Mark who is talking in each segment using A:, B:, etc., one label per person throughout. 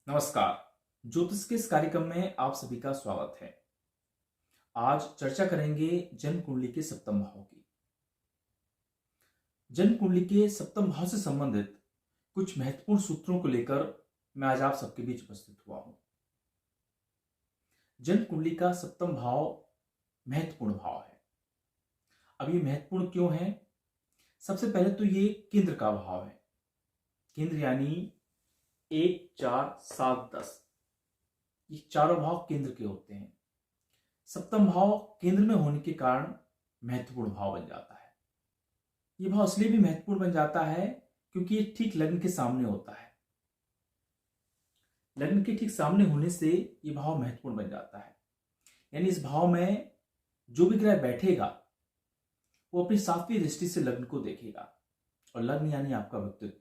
A: नमस्कार। ज्योतिष के इस कार्यक्रम में आप सभी का स्वागत है। आज चर्चा करेंगे जन्म कुंडली के सप्तम भाव की। जन्म कुंडली के सप्तम भाव से संबंधित कुछ महत्वपूर्ण सूत्रों को लेकर मैं आज आप सबके बीच उपस्थित हुआ हूं। जन्म कुंडली का सप्तम भाव महत्वपूर्ण भाव है। अब ये महत्वपूर्ण क्यों है? सबसे पहले तो ये केंद्र का भाव है। केंद्र यानी 1, 4, 7, 10, ये चारों भाव केंद्र के होते हैं। सप्तम भाव केंद्र में होने के कारण महत्वपूर्ण भाव बन जाता है। यह भाव इसलिए भी महत्वपूर्ण बन जाता है क्योंकि ये ठीक लग्न के सामने होता है। लग्न के ठीक सामने होने से यह भाव महत्वपूर्ण बन जाता है। यानी इस भाव में जो भी ग्रह बैठेगा वो अपनी सातवीं दृष्टि से लग्न को देखेगा, और लग्न यानी आपका व्यक्तित्व।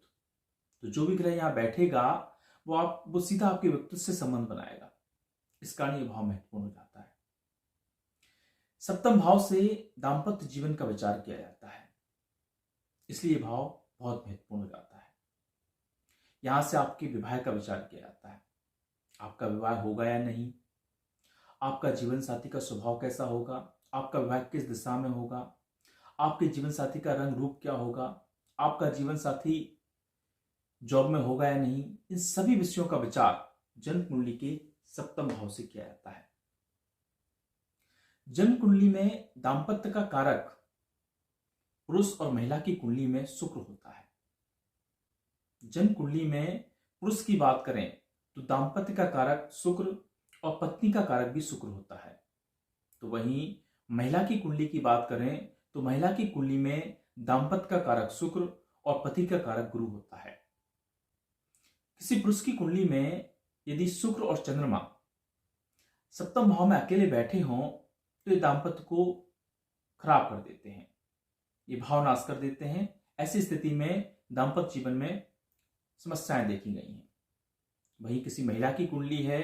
A: तो जो भी ग्रह यहां बैठेगा वो सीधा आपके व्यक्तित्व से संबंध बनाएगा। इस कारण यह भाव महत्वपूर्ण हो जाता है। सप्तम भाव से दाम्पत्य जीवन का विचार किया जाता है, इसलिए यह भाव बहुत महत्वपूर्ण हो जाता है। यहां से आपके विवाह का विचार किया जाता है। आपका विवाह होगा या नहीं, आपका जीवन साथी का स्वभाव कैसा होगा, आपका विवाह किस दिशा में होगा, आपके जीवन साथी का रंग रूप क्या होगा, आपका जीवन साथी जॉब में होगा या नहीं, इन सभी विषयों का विचार जन्म कुंडली के सप्तम भाव से किया जाता है। जन्म कुंडली में दाम्पत्य का कारक पुरुष और महिला की कुंडली में शुक्र होता है। जन्म कुंडली में पुरुष की बात करें तो दाम्पत्य का कारक शुक्र और पत्नी का कारक भी शुक्र होता है। तो वहीं महिला की कुंडली की बात करें तो महिला की कुंडली में दाम्पत्य का कारक शुक्र और पति का कारक गुरु होता है। किसी पुरुष की कुंडली में यदि शुक्र और चंद्रमा सप्तम भाव में अकेले बैठे हों तो ये दाम्पत्य को खराब कर देते हैं, ये भाव नाश कर देते हैं। ऐसी स्थिति में दाम्पत्य जीवन में समस्याएं देखी गई हैं। वहीं किसी महिला की कुंडली है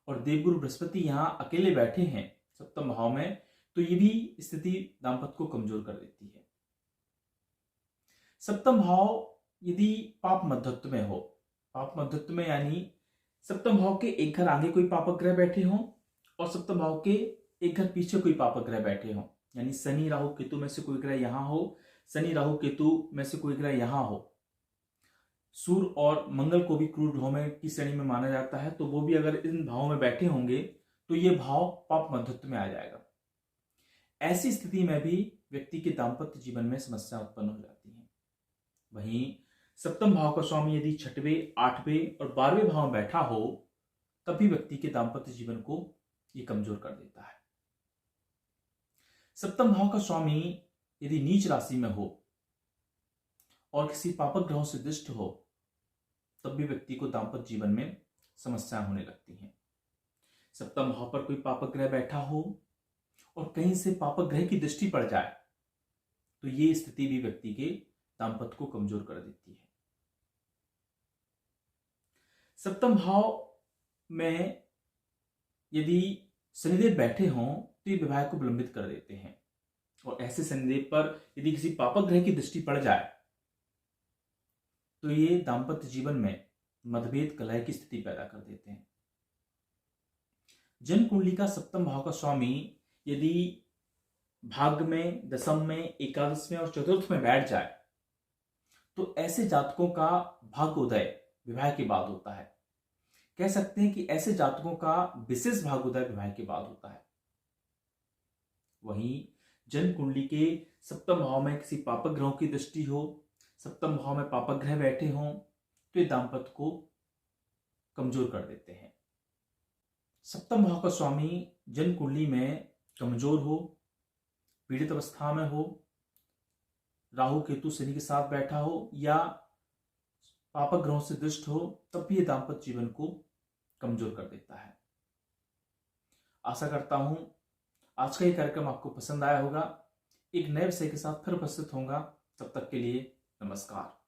A: और देवगुरु बृहस्पति यहां अकेले बैठे हैं सप्तम भाव में, तो ये भी स्थिति दाम्पत्य को कमजोर कर देती है। सप्तम भाव यदि पाप मध्यत्व में हो, पाप मध्यत्व में यानी सप्तम भाव के एक घर आगे कोई पापक ग्रह बैठे हों और सप्तम भाव के एक घर पीछे कोई पापक ग्रह बैठे हों, यानी शनि राहु केतु में से कोई ग्रह यहां हो, शनि राहु केतु में से कोई ग्रह यहां हो, सूर्य और मंगल को भी क्रूर भाव में की श्रेणी में माना जाता है, तो वो भी अगर इन भावों में बैठे होंगे तो ये भाव पाप मध्यत्व में आ जाएगा। ऐसी स्थिति में भी व्यक्ति के दाम्पत्य जीवन में समस्या उत्पन्न हो जाती है। वहीं सप्तम भाव का स्वामी यदि 6वें, 8वें और 12वें भाव में बैठा हो तब भी व्यक्ति के दाम्पत्य जीवन को ये कमजोर कर देता है। सप्तम भाव का स्वामी यदि नीच राशि में हो और किसी पापक ग्रहों से दृष्ट हो तब भी व्यक्ति को दाम्पत्य जीवन में समस्याएं होने लगती हैं। सप्तम भाव पर कोई पापक ग्रह बैठा हो और कहीं से पापक ग्रह की दृष्टि पड़ जाए तो ये स्थिति भी व्यक्ति के दाम्पत्य को कमजोर कर देती है। सप्तम भाव में यदि शनिदेव बैठे हों तो ये विवाह को विलंबित कर देते हैं, और ऐसे शनिदेव पर यदि किसी पापक ग्रह की दृष्टि पड़ जाए तो ये दाम्पत्य जीवन में मतभेद कलह की स्थिति पैदा कर देते हैं। जन्म कुंडली का सप्तम भाव का स्वामी यदि भाग्य में, दशम में, एकादश में और चतुर्थ में बैठ जाए तो ऐसे जातकों का भाग्योदय विवाह के बाद होता है। कह सकते हैं कि ऐसे जातकों का विशेष भाग्योदय विवाह के बाद होता है। वहीं जन्म कुंडली के सप्तम भाव में किसी पापक ग्रहों की दृष्टि हो, सप्तम भाव में पापक ग्रह बैठे हों तो ये दाम्पत्य को कमजोर कर देते हैं। सप्तम भाव का स्वामी जन्म कुंडली में कमजोर हो, पीड़ित अवस्था में हो, राहु केतु शनि के साथ बैठा हो या पापक ग्रहों से दृष्ट हो तब भी ये दाम्पत्य जीवन को कमजोर कर देता है। आशा करता हूं आज का ये कार्यक्रम आपको पसंद आया होगा। एक नए विषय के साथ फिर उपस्थित होऊंगा। तब तक के लिए नमस्कार।